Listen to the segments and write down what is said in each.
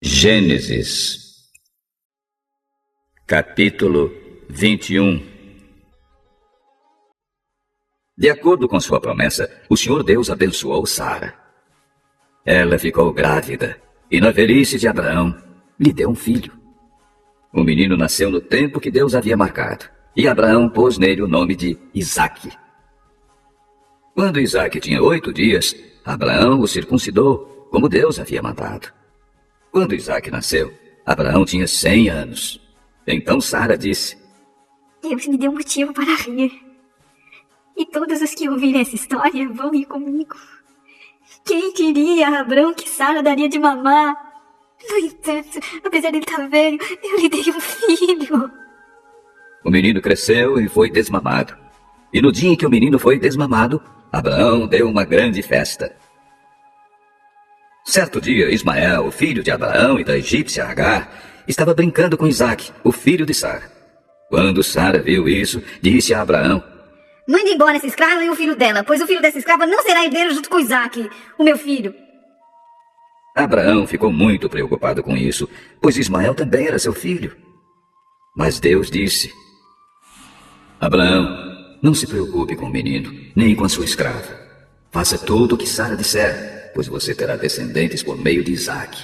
Gênesis, capítulo 21. De acordo com sua promessa, o Senhor Deus abençoou Sara. Ela ficou grávida e na velhice de Abraão lhe deu um filho. O menino nasceu no tempo que Deus havia marcado e Abraão pôs nele o nome de Isaque. Quando Isaque tinha 8 dias, Abraão o circuncidou, como Deus havia mandado. Quando Isaque nasceu, Abraão tinha 100 anos. Então Sara disse: Deus me deu motivo para rir. E todos os que ouvirem essa história vão rir comigo. Quem diria a Abraão que Sara daria de mamar? No entanto, apesar de ele estar velho, eu lhe dei um filho. O menino cresceu e foi desmamado. E no dia em que o menino foi desmamado, Abraão deu uma grande festa. Certo dia, Ismael, o filho de Abraão e da egípcia Agar, estava brincando com Isaque, o filho de Sara. Quando Sara viu isso, disse a Abraão: Mande embora essa escrava e o filho dela, pois o filho dessa escrava não será herdeiro junto com Isaque, o meu filho. Abraão ficou muito preocupado com isso, pois Ismael também era seu filho. Mas Deus disse: Abraão, não se preocupe com o menino, nem com a sua escrava. Faça tudo o que Sara disser, pois você terá descendentes por meio de Isaque.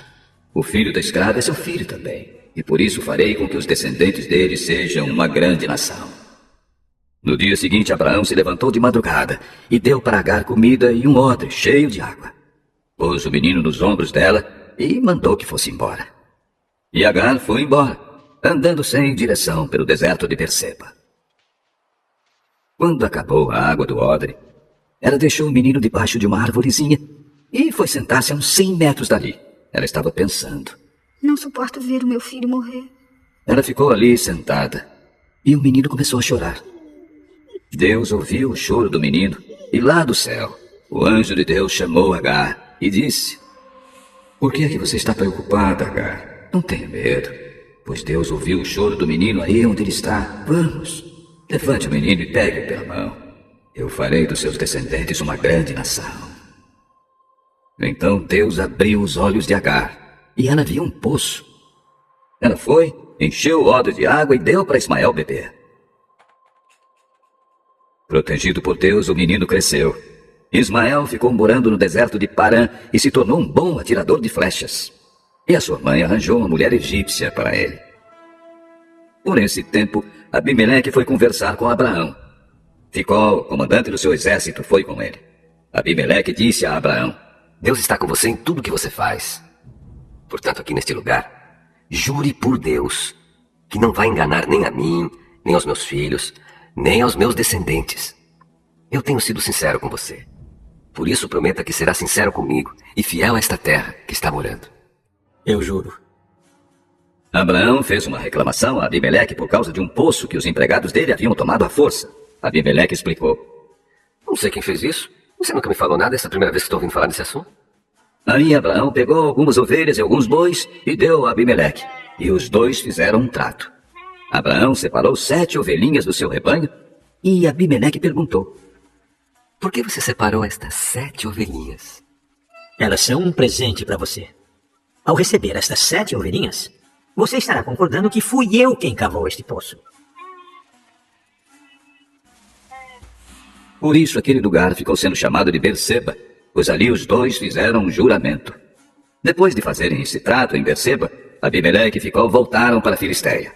O filho da escrava é seu filho também, e por isso farei com que os descendentes dele sejam uma grande nação. No dia seguinte, Abraão se levantou de madrugada e deu para Agar comida e um odre cheio de água. Pôs o menino nos ombros dela e mandou que fosse embora. E Agar foi embora, andando sem direção pelo deserto de Berseba. Quando acabou a água do odre, ela deixou o menino debaixo de uma arvorezinha e foi sentar-se a uns 100 metros dali. Ela estava pensando: Não suporto ver o meu filho morrer. Ela ficou ali sentada e o menino começou a chorar. Deus ouviu o choro do menino e lá do céu, o anjo de Deus chamou Agar e disse: Por que é que você está preocupada, Agar? Não tenha medo, pois Deus ouviu o choro do menino aí onde ele está. Vamos, levante o menino e pegue-o pela mão. Eu farei dos seus descendentes uma grande nação. Então Deus abriu os olhos de Agar e ela viu um poço. Ela foi, encheu o odre de água e deu para Ismael beber. Protegido por Deus, o menino cresceu. Ismael ficou morando no deserto de Parã e se tornou um bom atirador de flechas. E a sua mãe arranjou uma mulher egípcia para ele. Por esse tempo, Abimeleque foi conversar com Abraão. Ficol, comandante do seu exército, foi com ele. Abimeleque disse a Abraão: Deus está com você em tudo que você faz. Portanto, aqui neste lugar, jure por Deus que não vai enganar nem a mim, nem aos meus filhos, nem aos meus descendentes. Eu tenho sido sincero com você. Por isso, prometa que será sincero comigo e fiel a esta terra que está morando. Eu juro. Abraão fez uma reclamação a Abimeleque por causa de um poço que os empregados dele haviam tomado à força. Abimeleque explicou: Não sei quem fez isso. Você nunca me falou nada, essa é a primeira vez que estou ouvindo falar desse assunto. Aí Abraão pegou algumas ovelhas e alguns bois e deu a Abimeleque. E os dois fizeram um trato. Abraão separou 7 ovelhinhas do seu rebanho e Abimeleque perguntou: Por que você separou estas 7 ovelhinhas? Elas são um presente para você. Ao receber estas 7 ovelhinhas, você estará concordando que fui eu quem cavou este poço. Por isso aquele lugar ficou sendo chamado de Berseba, pois ali os dois fizeram um juramento. Depois de fazerem esse trato em Berseba, Abimeleque e Ficol voltaram para a Filisteia.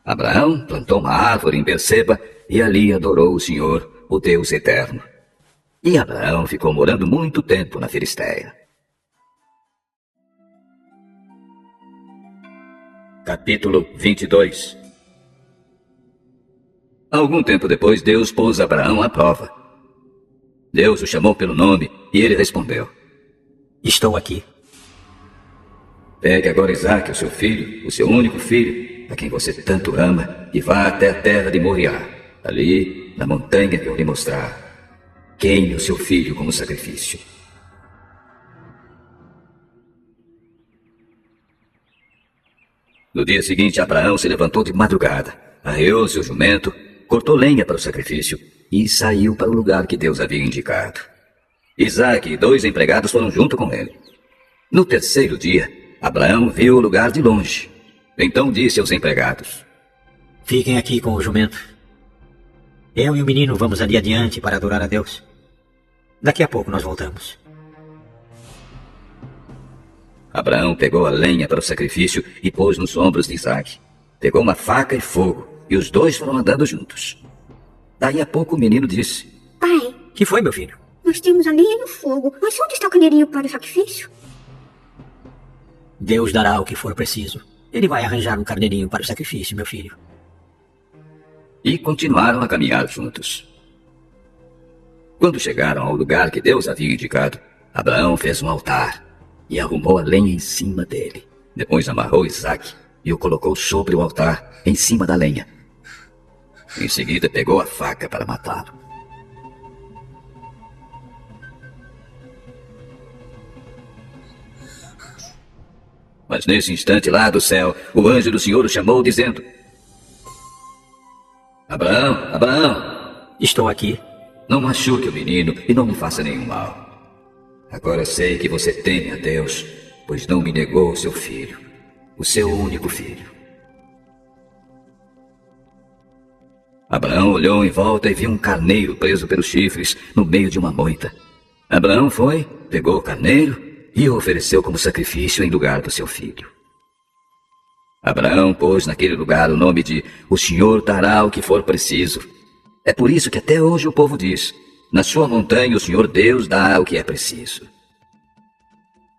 Abraão plantou uma árvore em Berseba e ali adorou o Senhor, o Deus eterno. E Abraão ficou morando muito tempo na Filisteia. Capítulo 22. Algum tempo depois, Deus pôs Abraão à prova. Deus o chamou pelo nome e ele respondeu: Estou aqui. Pegue agora Isaque, o seu filho, o seu único filho, a quem você tanto ama, e vá até a terra de Moriá. Ali, na montanha que eu lhe mostrar, queime o seu filho como sacrifício. No dia seguinte, Abraão se levantou de madrugada, arreou seu jumento, cortou lenha para o sacrifício e saiu para o lugar que Deus havia indicado. Isaque e 2 empregados foram junto com ele. No terceiro dia, Abraão viu o lugar de longe. Então disse aos empregados: Fiquem aqui com o jumento. Eu e o menino vamos ali adiante para adorar a Deus. Daqui a pouco nós voltamos. Abraão pegou a lenha para o sacrifício e pôs nos ombros de Isaque. Pegou uma faca e fogo, e os dois foram andando juntos. Daí a pouco o menino disse: Pai, Que foi, meu filho? nós temos a lenha e o fogo, mas onde está o carneirinho para o sacrifício? Deus dará o que for preciso. Ele vai arranjar um carneirinho para o sacrifício, meu filho. E continuaram a caminhar juntos. Quando chegaram ao lugar que Deus havia indicado, Abraão fez um altar e arrumou a lenha em cima dele. Depois amarrou Isaque e o colocou sobre o altar, em cima da lenha. Em seguida pegou a faca para matá-lo. Mas nesse instante lá do céu, o anjo do Senhor o chamou, dizendo: Abraão, Abraão, Estou aqui. não machuque o menino e não me faça nenhum mal. Agora sei que você teme a Deus, pois não me negou o seu filho, o seu único filho. Abraão olhou em volta e viu um carneiro preso pelos chifres no meio de uma moita. Abraão foi, pegou o carneiro e o ofereceu como sacrifício em lugar do seu filho. Abraão pôs naquele lugar o nome de O Senhor dará o que for preciso. É por isso que até hoje o povo diz: na sua montanha o Senhor Deus dá o que é preciso.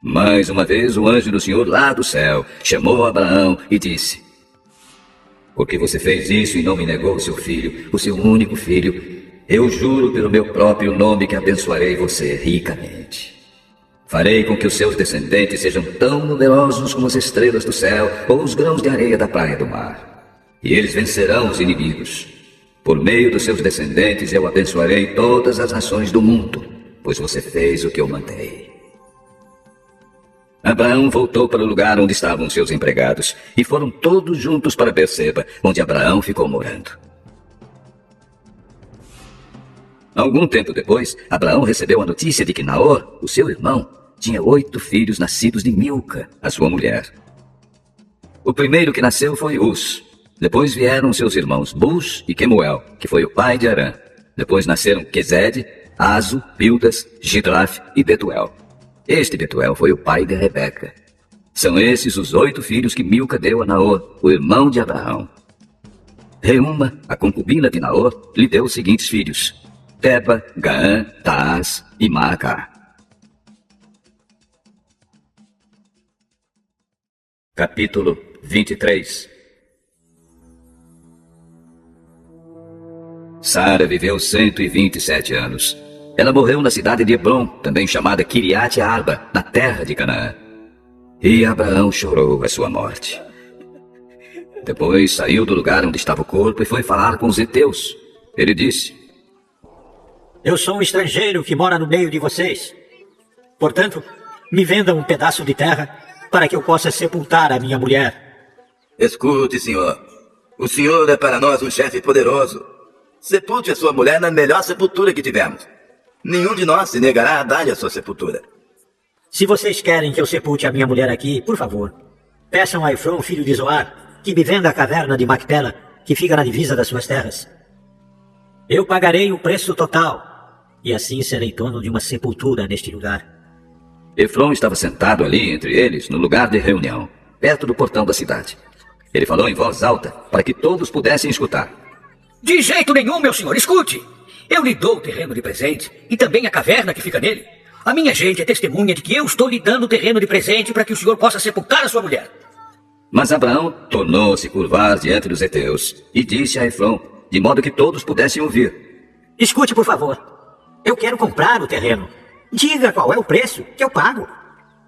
Mais uma vez o anjo do Senhor lá do céu chamou Abraão e disse: Porque você fez isso e não me negou o seu filho, o seu único filho, eu juro pelo meu próprio nome que abençoarei você ricamente. Farei com que os seus descendentes sejam tão numerosos como as estrelas do céu ou os grãos de areia da praia do mar. E eles vencerão os inimigos. Por meio dos seus descendentes eu abençoarei todas as nações do mundo, pois você fez o que eu mandei. Abraão voltou para o lugar onde estavam seus empregados e foram todos juntos para Berseba, onde Abraão ficou morando. Algum tempo depois, Abraão recebeu a notícia de que Naor, o seu irmão, tinha 8 filhos nascidos de Milca, a sua mulher. O primeiro que nasceu foi Uz. Depois vieram seus irmãos Bus e Quemuel, que foi o pai de Arã. Depois nasceram Quezede, Azo, Pildas, Gidraf e Betuel. Este Betuel foi o pai de Rebeca. São esses os 8 filhos que Milca deu a Naor, o irmão de Abraão. Reuma, a concubina de Naor, lhe deu os seguintes filhos: Teba, Gaã, Taás e Maacá. Capítulo 23. Sara viveu 127 anos. Ela morreu na cidade de Hebrom, também chamada Kiriat Arba, na terra de Canaã. E Abraão chorou a sua morte. Depois saiu do lugar onde estava o corpo e foi falar com os heteus. Ele disse: Eu sou um estrangeiro que mora no meio de vocês. Portanto, me vendam um pedaço de terra para que eu possa sepultar a minha mulher. Escute, senhor. O senhor é para nós um chefe poderoso. Sepulte a sua mulher na melhor sepultura que tivemos. Nenhum de nós se negará a dar-lhe a sua sepultura. Se vocês querem que eu sepulte a minha mulher aqui, por favor, peçam a Efron, filho de Zoar, que me venda a caverna de Macpela, que fica na divisa das suas terras. Eu pagarei o preço total, e assim serei dono de uma sepultura neste lugar. Efron estava sentado ali entre eles, no lugar de reunião, perto do portão da cidade. Ele falou em voz alta, para que todos pudessem escutar. De jeito nenhum, meu senhor, escute. Eu lhe dou o terreno de presente e também a caverna que fica nele. A minha gente é testemunha de que eu estou lhe dando o terreno de presente para que o senhor possa sepultar a sua mulher. Mas Abraão tornou-se curvar diante dos heteus e disse a Efron, de modo que todos pudessem ouvir: Escute, por favor. Eu quero comprar o terreno. Diga qual é o preço que eu pago.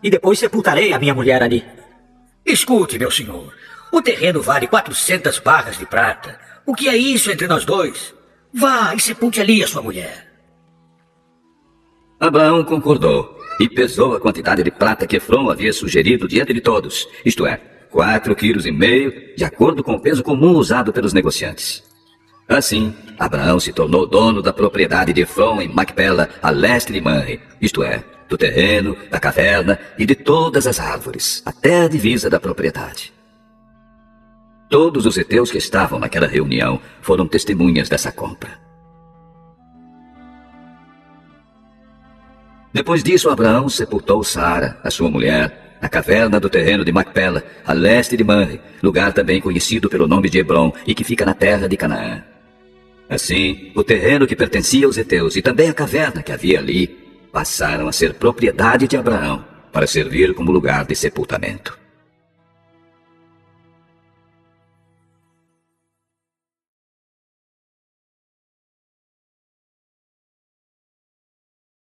E depois sepultarei a minha mulher ali. Escute, meu senhor. O terreno vale 400 barras de prata. O que é isso entre nós dois? Vá e sepulte ali a sua mulher. Abraão concordou e pesou a quantidade de prata que Efron havia sugerido diante de todos, isto é, 4,5 quilos, de acordo com o peso comum usado pelos negociantes. Assim, Abraão se tornou dono da propriedade de Efron em Macpela, a leste de Manre, isto é, do terreno, da caverna e de todas as árvores, até a divisa da propriedade. Todos os heteus que estavam naquela reunião foram testemunhas dessa compra. Depois disso, Abraão sepultou Sara, a sua mulher, na caverna do terreno de Macpela, a leste de Manre, lugar também conhecido pelo nome de Hebrom e que fica na terra de Canaã. Assim, o terreno que pertencia aos heteus e também a caverna que havia ali passaram a ser propriedade de Abraão para servir como lugar de sepultamento.